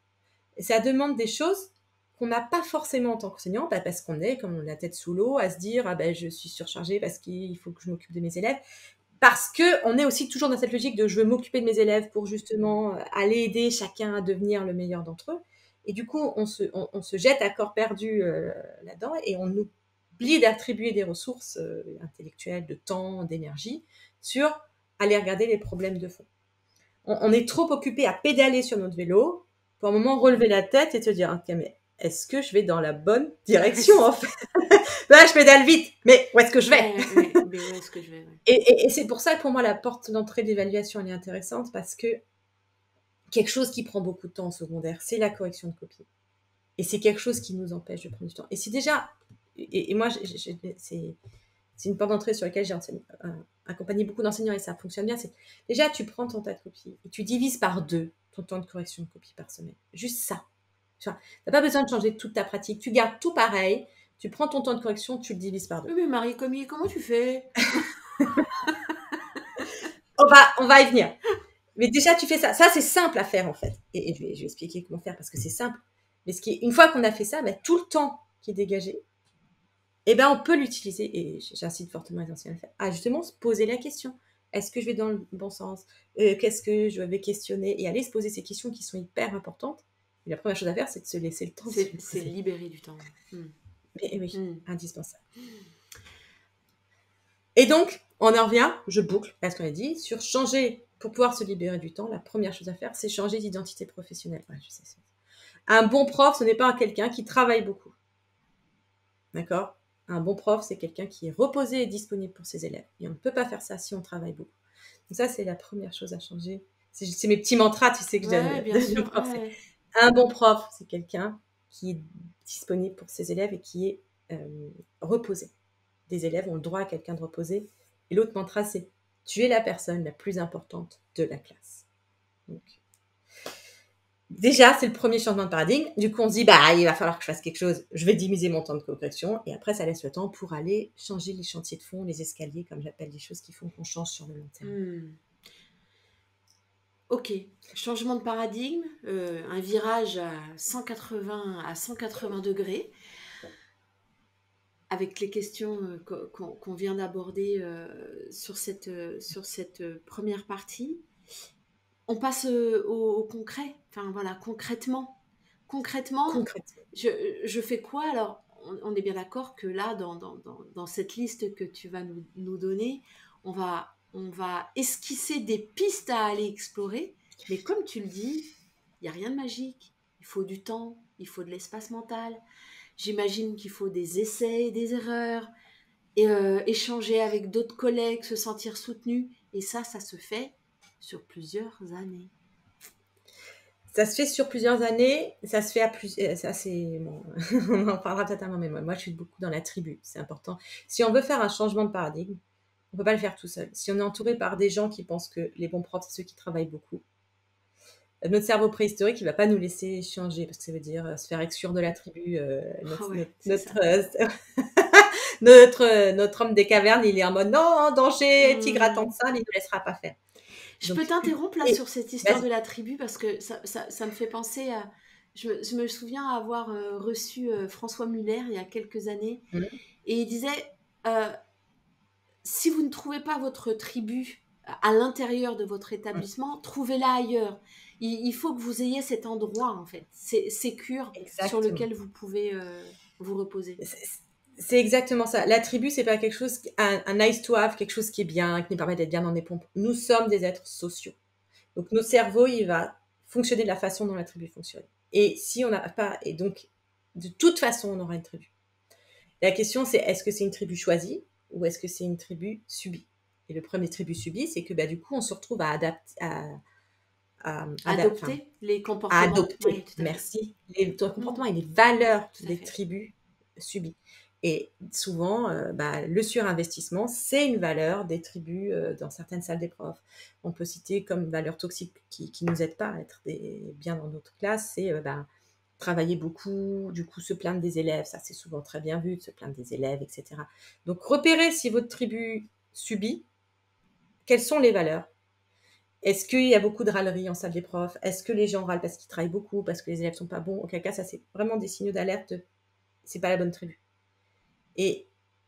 Et ça demande des choses qu'on n'a pas forcément en tant qu'enseignant, parce qu'on est, comme on a la tête sous l'eau, à se dire, ah ben, je suis surchargée parce qu'il faut que je m'occupe de mes élèves. Parce qu'on est aussi toujours dans cette logique de je veux m'occuper de mes élèves pour justement aller aider chacun à devenir le meilleur d'entre eux. Et du coup, on se jette à corps perdu là-dedans et on oublie d'attribuer des ressources intellectuelles, de temps, d'énergie sur aller regarder les problèmes de fond. On est trop occupé à pédaler sur notre vélo pour un moment relever la tête et te dire, ok, mais est-ce que je vais dans la bonne direction en fait? Là, je pédale vite, mais où est-ce que je vais? Mais où est-ce que je vais, ouais. Et c'est pour ça que pour moi, la porte d'entrée de l'évaluation, elle est intéressante parce que quelque chose qui prend beaucoup de temps en secondaire, c'est la correction de copie. Et c'est quelque chose qui nous empêche de prendre du temps. Et c'est déjà, et moi, c'est une porte d'entrée sur laquelle j'ai accompagné beaucoup d'enseignants et ça fonctionne bien. C'est déjà, tu prends ton tas de copies et tu divises par 2 ton temps de correction de copie par semaine. Juste ça. Tu n'as pas besoin de changer toute ta pratique. Tu gardes tout pareil. Tu prends ton temps de correction, tu le divises par 2. Oui, mais Marie Commis, comment tu fais? On va y venir. Mais déjà, tu fais ça. Ça, c'est simple à faire, en fait. Et je vais expliquer comment faire parce que c'est simple. Mais une fois qu'on a fait ça, tout le temps qui est dégagé, on peut l'utiliser, et j'incite fortement les enseignants à le faire, à justement se poser la question. Est-ce que je vais dans le bon sens? Qu'est-ce que je vais questionner? Et aller se poser ces questions qui sont hyper importantes. Et la première chose à faire, c'est de se laisser le temps de se les poser. C'est libérer du temps. Mais oui, indispensable. Et donc, on en revient, je boucle à ce qu'on a dit, sur changer, pour pouvoir se libérer du temps, la première chose à faire, c'est changer d'identité professionnelle. Ouais, je sais. Un bon prof, ce n'est pas quelqu'un qui travaille beaucoup. D'accord? Un bon prof, c'est quelqu'un qui est reposé et disponible pour ses élèves. Et on ne peut pas faire ça si on travaille beaucoup. Donc ça, c'est la première chose à changer. C'est mes petits mantras, tu sais, que je donne. Bien sûr. Ouais. Un bon prof, c'est quelqu'un qui est disponible pour ses élèves et qui est reposé. Des élèves ont le droit à quelqu'un de reposé. Et l'autre mantra, c'est tu es la personne la plus importante de la classe. Donc, déjà, c'est le premier changement de paradigme. Du coup, on se dit, il va falloir que je fasse quelque chose. Je vais diminuer mon temps de correction. Et après, ça laisse le temps pour aller changer les chantiers de fond, les escaliers, comme j'appelle les choses qui font qu'on change sur le long terme. Ok, changement de paradigme, un virage à 180 degrés, avec les questions qu'on vient d'aborder sur cette première partie. On passe au concret, enfin voilà, concrètement, je fais quoi? Alors, on est bien d'accord que là, dans cette liste que tu vas nous donner, on va esquisser des pistes à aller explorer, mais comme tu le dis, il n'y a rien de magique. Il faut du temps, il faut de l'espace mental. J'imagine qu'il faut des essais et des erreurs, et échanger avec d'autres collègues, se sentir soutenu, et ça se fait sur plusieurs années. Ça se fait sur plusieurs années, ça se fait à plus. Ça, c'est. Bon, on en parlera peut-être un moment, mais moi, je suis beaucoup dans la tribu, c'est important. Si on veut faire un changement de paradigme, on ne peut pas le faire tout seul. Si on est entouré par des gens qui pensent que les bons profs, c'est ceux qui travaillent beaucoup, notre cerveau préhistorique, il ne va pas nous laisser changer, parce que ça veut dire se faire exclure de la tribu. Notre homme des cavernes, il est en mode non, danger, tigre attend ça, mais il ne nous laissera pas faire. Je peux t'interrompre là sur cette histoire de la tribu parce que ça me fait penser à... Je me souviens avoir reçu François Muller il y a quelques années et il disait si vous ne trouvez pas votre tribu à l'intérieur de votre établissement, trouvez-la ailleurs. Il faut que vous ayez cet endroit en fait, sécure sur lequel vous pouvez vous reposer. C'est exactement ça. La tribu, c'est pas quelque chose, un nice to have, quelque chose qui est bien, qui nous permet d'être bien dans des pompes. Nous sommes des êtres sociaux. Donc, notre cerveau, il va fonctionner de la façon dont la tribu fonctionne. Et si on n'a pas, et donc, de toute façon, on aura une tribu. La question, c'est est-ce que c'est une tribu choisie ou est-ce que c'est une tribu subie? Et le problème des tribus subies, c'est que du coup, on se retrouve à adopter les comportements. À adopter, merci, les comportements et les valeurs des tribus subies. Et souvent, le surinvestissement, c'est une valeur des tribus dans certaines salles des profs. On peut citer comme valeur toxique qui ne nous aide pas à être bien dans notre classe, c'est travailler beaucoup, du coup se plaindre des élèves, ça c'est souvent très bien vu, de se plaindre des élèves, etc. Donc repérez si votre tribu subit, quelles sont les valeurs. Est-ce qu'il y a beaucoup de râleries en salle des profs? Est-ce que les gens râlent parce qu'ils travaillent beaucoup, parce que les élèves sont pas bons? Auquel cas, ça c'est vraiment des signaux d'alerte, c'est pas la bonne tribu. Et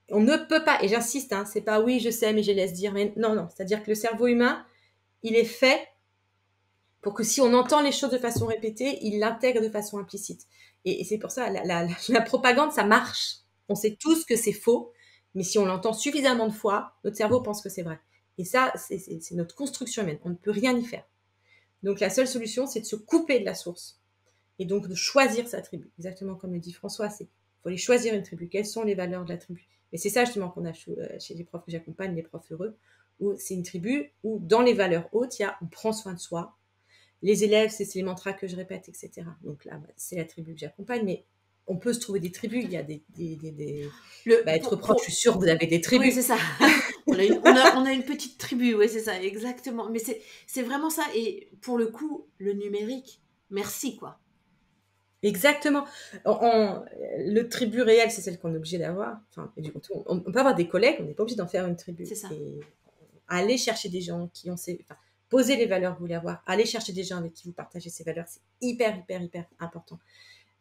on ne peut pas, et j'insiste, hein, c'est pas oui je sais mais je laisse dire, mais non, c'est-à-dire que le cerveau humain, il est fait pour que si on entend les choses de façon répétée, il l'intègre de façon implicite. Et c'est pour ça, la propagande, ça marche. On sait tous que c'est faux, mais si on l'entend suffisamment de fois, notre cerveau pense que c'est vrai. Et ça, c'est notre construction humaine. On ne peut rien y faire. Donc la seule solution, c'est de se couper de la source. Et donc de choisir sa tribu. Exactement comme le dit François, il faut aller choisir une tribu. Quelles sont les valeurs de la tribu? Et c'est ça justement qu'on a chez les profs que j'accompagne, les profs heureux, où c'est une tribu où dans les valeurs hautes, il y a on prend soin de soi, les élèves, c'est les mantras que je répète, etc. Donc là, c'est la tribu que j'accompagne, mais on peut se trouver des tribus. Il y a être prof, je suis sûre que vous avez des tribus. Oui, c'est ça. on a une petite tribu, oui, c'est ça, exactement. Mais c'est vraiment ça. Et pour le coup, le numérique, merci, quoi. Exactement. Le tribu réel, c'est celle qu'on est obligé d'avoir. Enfin, on peut avoir des collègues, on n'est pas obligé d'en faire une tribu. C'est ça. Et aller chercher des gens qui ont poser les valeurs que vous voulez avoir, aller chercher des gens avec qui vous partagez ces valeurs, c'est hyper, hyper, hyper important.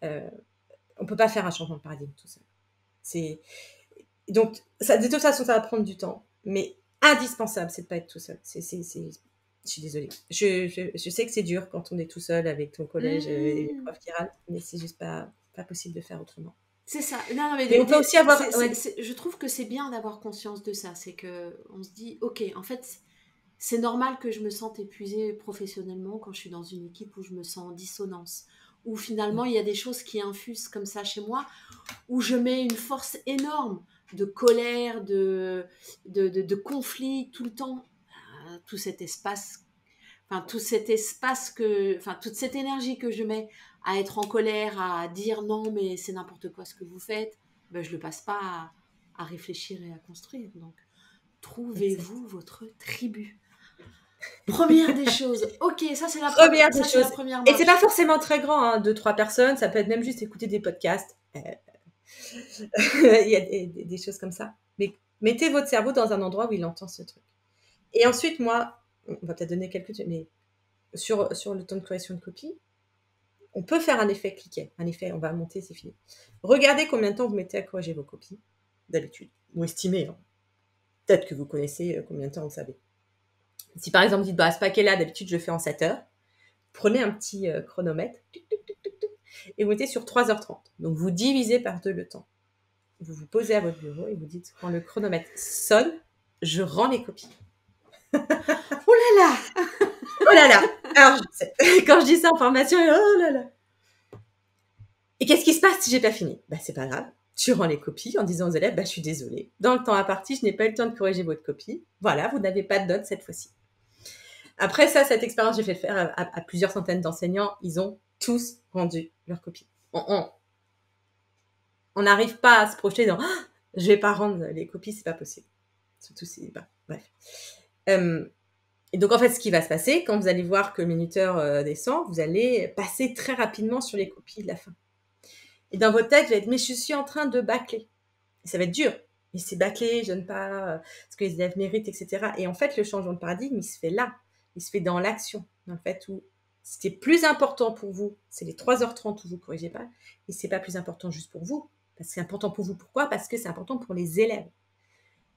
On peut pas faire un changement de paradigme tout seul. Donc, de toute façon, ça va prendre du temps, mais indispensable, c'est de pas être tout seul. Je suis désolée. Je sais que c'est dur quand on est tout seul avec ton collège et les profs qui râlent, mais c'est juste pas possible de faire autrement. C'est ça. Non, mais on peut aussi avoir. Je trouve que c'est bien d'avoir conscience de ça. C'est que on se dit, ok, en fait, c'est normal que je me sente épuisée professionnellement quand je suis dans une équipe où je me sens en dissonance, où finalement il y a des choses qui infusent comme ça chez moi, où je mets une force énorme de colère, de conflit tout le temps, tout cet espace, toute cette énergie que je mets à être en colère, à dire non mais c'est n'importe quoi ce que vous faites, ben, je le passe pas à réfléchir et à construire. Donc trouvez-vous votre tribu. Première des choses. Ok, ça c'est la première des choses. Et c'est pas forcément très grand, 2-3 personnes. Ça peut être même juste écouter des podcasts. Il y a des choses comme ça. Mais mettez votre cerveau dans un endroit où il entend ce truc. Et ensuite, moi, on va peut-être donner quelques... Mais sur le temps de correction de copie, on peut faire un effet cliquet. Un effet, on va monter, c'est fini. Regardez combien de temps vous mettez à corriger vos copies, d'habitude. Ou estimez. Hein. Peut-être que vous connaissez combien de temps vous savez. Si par exemple, vous dites, ce paquet là, d'habitude, je le fais en 7 heures. Prenez un petit chronomètre et vous mettez sur 3h30. Donc, vous divisez par 2 le temps. Vous vous posez à votre bureau et vous dites, quand le chronomètre sonne, je rends les copies. Oh là là Oh là là. Alors, quand je dis ça en formation, oh là là. Et qu'est-ce qui se passe si j'ai pas fini? C'est pas grave. Tu rends les copies en disant aux élèves, je suis désolée. Dans le temps imparti, je n'ai pas eu le temps de corriger votre copie. Voilà, vous n'avez pas de notes cette fois-ci. Après ça, cette expérience, j'ai fait faire à plusieurs centaines d'enseignants. Ils ont tous rendu leurs copies. On n'arrive pas à se projeter dans je vais pas rendre les copies, c'est pas possible. Surtout si, bref. Et donc en fait, ce qui va se passer, quand vous allez voir que le minuteur descend, vous allez passer très rapidement sur les copies de la fin. Et dans votre tête, vous allez être mais je suis en train de bâcler. Et ça va être dur. Et c'est bâcler, je donne pas ce que les élèves méritent, etc. Et en fait, le changement de paradigme, il se fait là. Il se fait dans l'action. Dans le fait où ce qui est plus important pour vous, c'est les 3h30 où vous ne corrigez pas. Et ce n'est pas plus important juste pour vous. Parce que c'est important pour vous. Pourquoi? Parce que c'est important pour les élèves.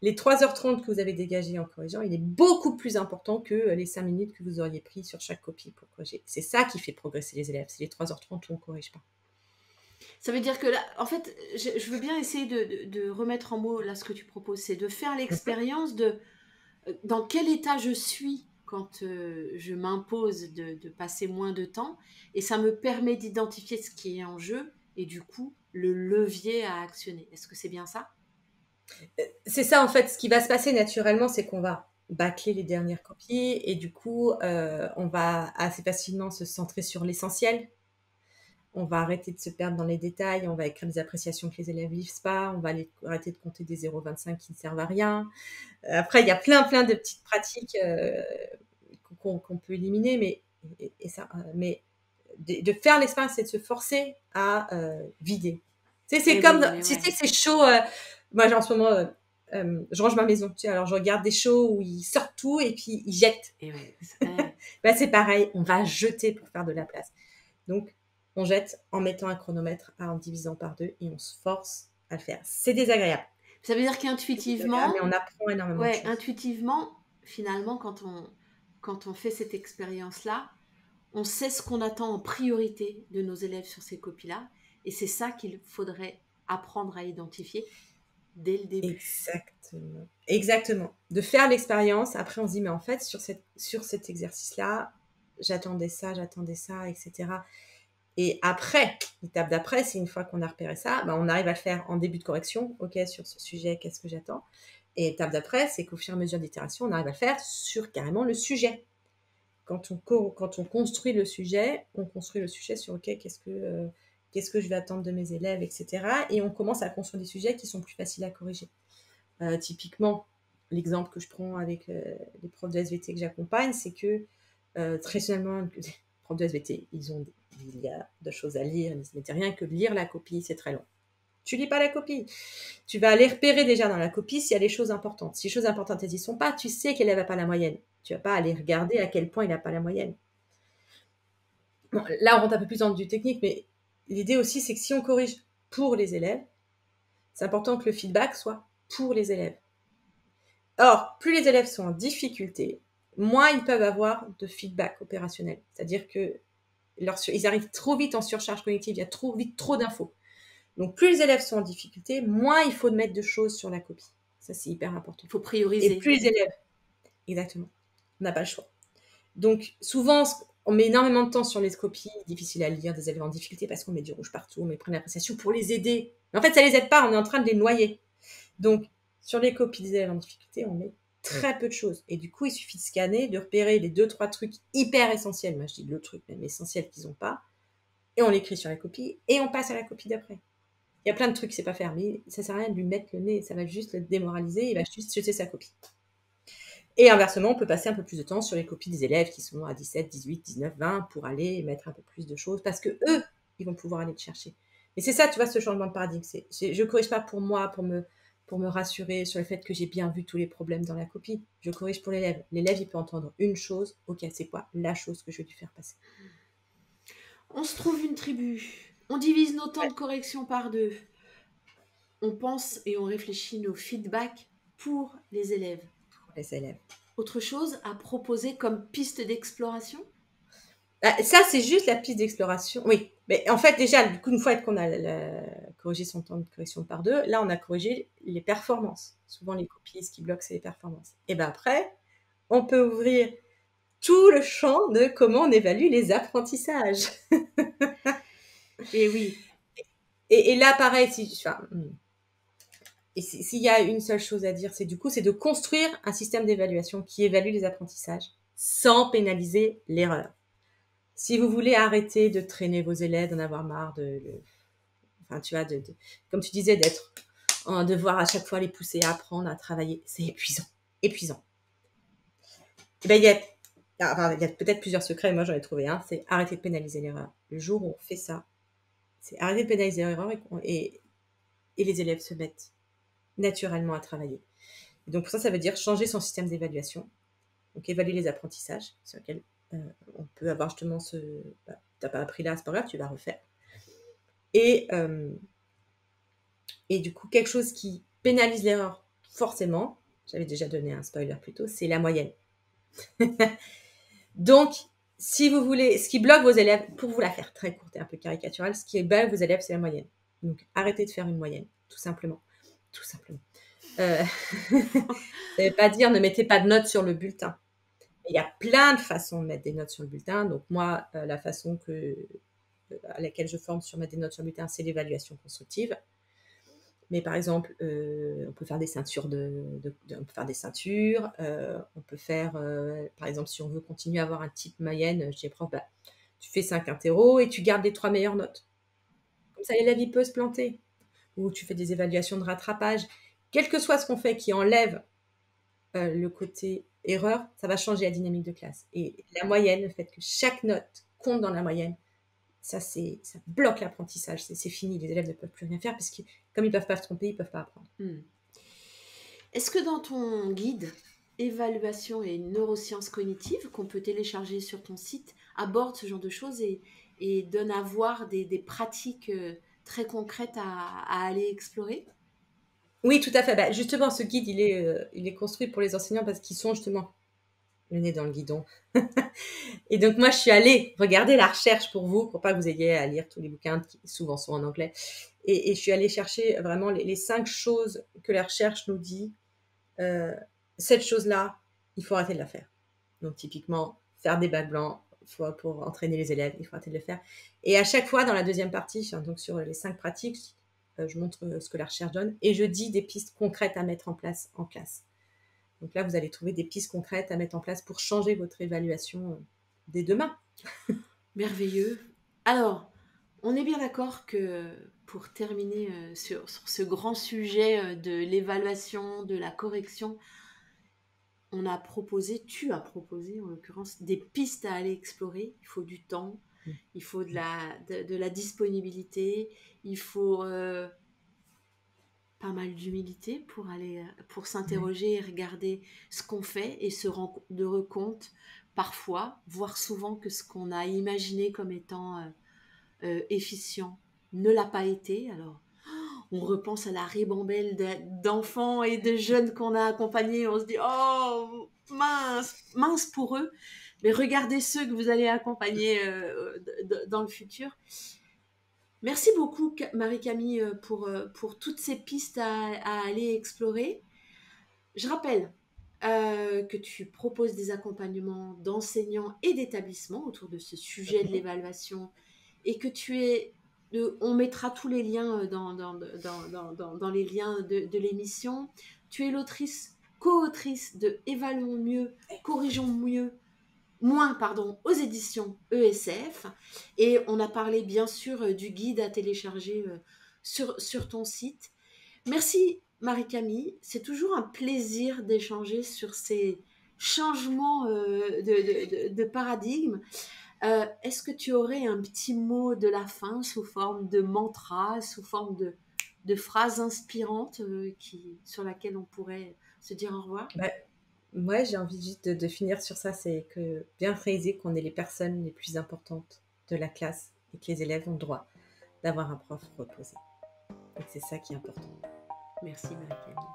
Les 3h30 que vous avez dégagées en corrigeant, il est beaucoup plus important que les 5 minutes que vous auriez pris sur chaque copie pour corriger. C'est ça qui fait progresser les élèves. C'est les 3h30 où on ne corrige pas. Ça veut dire que là, en fait, je veux bien essayer de remettre en mots là ce que tu proposes. C'est de faire l'expérience de dans quel état je suis quand je m'impose de passer moins de temps. Et ça me permet d'identifier ce qui est en jeu et du coup, le levier à actionner. Est-ce que c'est bien ça? C'est ça, en fait. Ce qui va se passer naturellement, c'est qu'on va bâcler les dernières copies et du coup, on va assez facilement se centrer sur l'essentiel. On va arrêter de se perdre dans les détails, on va écrire des appréciations que les élèves ne lisent pas, on va arrêter de compter des 0,25 qui ne servent à rien. Après, il y a plein de petites pratiques qu'on peut éliminer, mais de faire l'expérience et de se forcer à vider. Tu sais, c'est Eh comme, oui, mais tu sais, ouais. c'est chaud. Moi, en ce moment, je range ma maison. Tu sais, alors je regarde des shows où ils sortent tout et puis ils jettent. Et ouais, ouais. Ben, c'est pareil, on va jeter pour faire de la place. Donc, on jette en mettant un chronomètre en divisant par 2 et on se force à le faire. C'est désagréable. Ça veut dire C'est désagréable, qu'intuitivement, mais on apprend énormément de ouais, choses. intuitivement, finalement, quand on fait cette expérience-là, on sait ce qu'on attend en priorité de nos élèves sur ces copies-là, et c'est ça qu'il faudrait apprendre à identifier dès le début. Exactement. Exactement. De faire l'expérience, après on se dit, mais en fait, sur cet exercice-là, j'attendais ça, etc. Et après, l'étape d'après, c'est une fois qu'on a repéré ça, ben on arrive à le faire en début de correction. OK, sur ce sujet, qu'est-ce que j'attends? Et l'étape d'après, c'est qu'au fur et à mesure d'itération, on arrive à le faire sur carrément le sujet. Quand on construit le sujet, on construit le sujet sur OK, qu'est-ce que je vais attendre de mes élèves, etc. Et on commence à construire des sujets qui sont plus faciles à corriger. Typiquement, l'exemple que je prends avec les profs de SVT que j'accompagne, c'est que traditionnellement, les profs de SVT, il y a de choses à lire, ils ne rien que de lire la copie, c'est très long. Tu lis pas la copie. Tu vas aller repérer déjà dans la copie s'il y a des choses importantes. Si les choses importantes, elles n'y sont pas, tu sais qu'elle n'a pas la moyenne. Tu vas pas aller regarder à quel point il n'a pas la moyenne. Bon, là, on rentre un peu plus dans du technique, mais l'idée aussi, c'est que si on corrige pour les élèves, c'est important que le feedback soit pour les élèves. Or, plus les élèves sont en difficulté, moins ils peuvent avoir de feedback opérationnel. C'est-à-dire que ils arrivent trop vite en surcharge cognitive, il y a trop vite trop d'infos. Donc, plus les élèves sont en difficulté, moins il faut mettre de choses sur la copie. Ça, c'est hyper important. Il faut Et prioriser. plus les élèves, exactement, on n'a pas le choix. Donc, souvent, on met énormément de temps sur les copies difficiles à lire, des élèves en difficulté parce qu'on met du rouge partout, on met plein d'appréciation pour les aider. Mais en fait, ça les aide pas, on est en train de les noyer. Donc, sur les copies des élèves en difficulté, on met très peu de choses. Et du coup, il suffit de scanner, de repérer les 2-3 trucs hyper essentiels. Moi, je dis le truc même essentiel qu'ils n'ont pas. Et on l'écrit sur la copie et on passe à la copie d'après. Il y a plein de trucs qu'il ne sait pas faire, mais ça ne sert à rien de lui mettre le nez. Ça va juste le démoraliser, il va juste jeter sa copie. Et inversement, on peut passer un peu plus de temps sur les copies des élèves qui sont à 17, 18, 19, 20 pour aller mettre un peu plus de choses parce que eux, ils vont pouvoir aller le chercher. Et c'est ça, tu vois, ce changement de paradigme. Je ne corrige pas pour moi, pour me rassurer sur le fait que j'ai bien vu tous les problèmes dans la copie. Je corrige pour l'élève. L'élève, il peut entendre une chose. OK, c'est quoi la chose que je vais lui faire passer? On se trouve une tribu. On divise nos temps Ouais, de correction par 2. On pense et on réfléchit nos feedbacks pour les élèves. pour les élèves. Autre chose à proposer comme piste d'exploration? Ça, c'est juste la piste d'exploration. Oui, mais en fait, déjà, du coup, une fois qu'on a corrigé son temps de correction par 2, là, on a corrigé les performances. Souvent, les copies, ce qui bloque, c'est les performances. Et bien après, on peut ouvrir tout le champ de comment on évalue les apprentissages. Et oui. Et là, pareil, s'il y a une seule chose à dire, c'est de construire un système d'évaluation qui évalue les apprentissages sans pénaliser l'erreur. Si vous voulez arrêter de traîner vos élèves, d'en avoir marre, enfin, tu vois, comme tu disais, en devoir à chaque fois les pousser à apprendre, à travailler, c'est épuisant. Épuisant. Et ben, il y a peut-être plusieurs secrets, moi j'en ai trouvé un, c'est arrêter de pénaliser l'erreur. Le jour où on fait ça, c'est arrêter de pénaliser l'erreur et les élèves se mettent naturellement à travailler. Et donc pour ça veut dire changer son système d'évaluation. Donc évaluer les apprentissages sur lesquels on peut avoir justement t'as pas appris là, c'est pas grave, tu vas refaire. Et du coup, quelque chose qui pénalise l'erreur, forcément, j'avais déjà donné un spoiler plus tôt, c'est la moyenne. Donc, si vous voulez, ce qui bloque vos élèves, pour vous la faire très courte et un peu caricaturale, ce qui bloque vos élèves, c'est la moyenne. Donc, arrêtez de faire une moyenne, tout simplement. Tout simplement. Ça ne veut pas dire ne mettez pas de notes sur le bulletin. Il y a plein de façons de mettre des notes sur le bulletin. Donc, moi, la façon à laquelle je forme sur mettre des notes sur le bulletin, c'est l'évaluation constructive. Mais par exemple, on peut faire des ceintures on peut faire des ceintures. On peut faire, par exemple, si on veut continuer à avoir un type moyenne, je dis prof, tu fais 5 interros et tu gardes les 3 meilleures notes. Comme ça, l'élève, il peut se planter. Ou tu fais des évaluations de rattrapage. Quel que soit ce qu'on fait qui enlève le côté erreur, ça va changer la dynamique de classe. Et la moyenne, le fait que chaque note compte dans la moyenne, ça bloque l'apprentissage, c'est fini, les élèves ne peuvent plus rien faire parce que comme ils ne peuvent pas se tromper, ils ne peuvent pas apprendre. Est-ce que dans ton guide évaluation et neurosciences cognitives qu'on peut télécharger sur ton site aborde ce genre de choses et donne à voir des pratiques très concrètes à aller explorer? Oui, tout à fait. Bah, justement, ce guide, il est construit pour les enseignants parce qu'ils sont justement le nez dans le guidon. Et donc, moi, je suis allée regarder la recherche pour vous, pour pas que vous ayez à lire tous les bouquins qui souvent sont en anglais. Et je suis allée chercher vraiment les 5 choses que la recherche nous dit. Cette chose-là, il faut arrêter de la faire. Donc, typiquement, faire des bacs blancs pour entraîner les élèves, il faut arrêter de le faire. Et à chaque fois, dans la deuxième partie, donc sur les 5 pratiques, je montre ce que la recherche donne et je dis des pistes concrètes à mettre en place en classe. Donc là, vous allez trouver des pistes concrètes à mettre en place pour changer votre évaluation dès demain. Merveilleux. Alors, on est bien d'accord que pour terminer sur ce grand sujet de l'évaluation, de la correction, tu as proposé en l'occurrence des pistes à aller explorer. Il faut du temps, il faut de la disponibilité, il faut pas mal d'humilité pour s'interroger et regarder ce qu'on fait et se rendre compte parfois, voire souvent, que ce qu'on a imaginé comme étant efficient ne l'a pas été. Alors, on repense à la ribambelle d'enfants et de jeunes qu'on a accompagnés. On se dit, oh, mince pour eux. Mais regardez ceux que vous allez accompagner dans le futur. Merci beaucoup, Marie-Camille, pour toutes ces pistes à aller explorer. Je rappelle que tu proposes des accompagnements d'enseignants et d'établissements autour de ce sujet de l'évaluation et que on mettra tous les liens dans les liens de l'émission. Tu es co-autrice de Évaluons mieux, corrigeons moins, aux éditions ESF. Et on a parlé bien sûr du guide à télécharger sur ton site. Merci Marie-Camille, c'est toujours un plaisir d'échanger sur ces changements de paradigme. Est-ce que tu aurais un petit mot de la fin sous forme de mantra, sous forme de phrase inspirante sur laquelle on pourrait se dire au revoir? Moi, j'ai envie juste de finir sur ça, c'est que bien réaliser qu'on est les personnes les plus importantes de la classe et que les élèves ont le droit d'avoir un prof reposé. Et que c'est ça qui est important. Merci Marie-Camille.